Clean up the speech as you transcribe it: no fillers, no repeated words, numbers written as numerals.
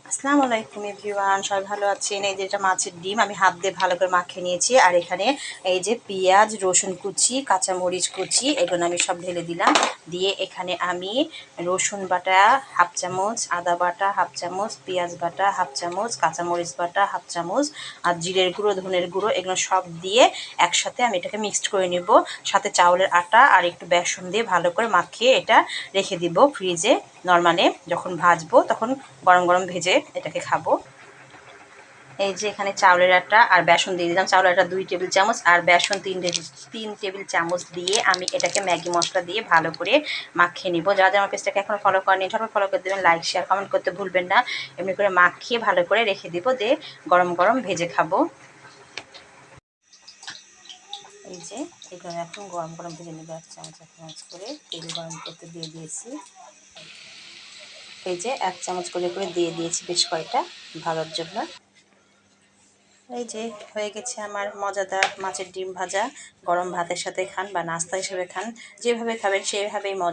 আসসালামু আলাইকুম এভরিওয়ান, সবাই ভালো আছেন। এই যে এটা মাছের ডিম আমি হাত দিয়ে ভালো করে মাখিয়ে নিয়েছি। আর এখানে এই যে পেঁয়াজ, রসুন কুচি, কাঁচামরিচ কুচি এগুলো আমি সব ঢেলে দিলাম। দিয়ে এখানে আমি রসুন বাটা হাফ চামচ, আদা বাটা হাফ চামচ, পেঁয়াজ বাটা হাফ চামচ, কাঁচামরিচ বাটা হাফ চামচ, আর জিরের গুঁড়ো, ধনের গুঁড়ো এগুলো সব দিয়ে একসাথে আমি এটাকে মিক্সড করে নেব। সাথে চাউলের আটা আর একটু বেসন দিয়ে ভালো করে মাখিয়ে এটা রেখে দিব ফ্রিজে। নরমালে যখন ভাজবো তখন গরম গরম ভেজে এটাকে খাবো। এই যে এখানে চাউলের আটা আর বেসন দিয়ে দিলাম। চাউলের আটা 2 টেবিল চামচ আর বেসন 3 টেবিল চামচ দিয়ে আমি এটাকে ম্যাগি মশলা দিয়ে ভালো করে মাখিয়ে নিব। যারা আমার পেজটাকে এখনো ফলো করেনি ঝটপট ফলো করে দেবেন, লাইক শেয়ার কমেন্ট করতে ভুলবেন না। এমনি করে মাখিয়ে ভালো করে রেখে দিব, দিয়ে গরম গরম ভেজে খাবো। এই যে এখানে এখন গরম গরম ভেজে নেবে 1 চামচ 1 চামচ করে তেল গরম করতে দিয়ে দিয়েছি। এই যে 1 চামচ করে দিয়ে দিয়েছি বেশ কয়টা ভালোর জন্য। এই যে হয়ে গেছে আমার মজাদার মাছের ডিম ভাজা। গরম ভাতের সাথে খান বা নাস্তা হিসেবে খান, যেভাবে খাবেন সেভাবেই মজা।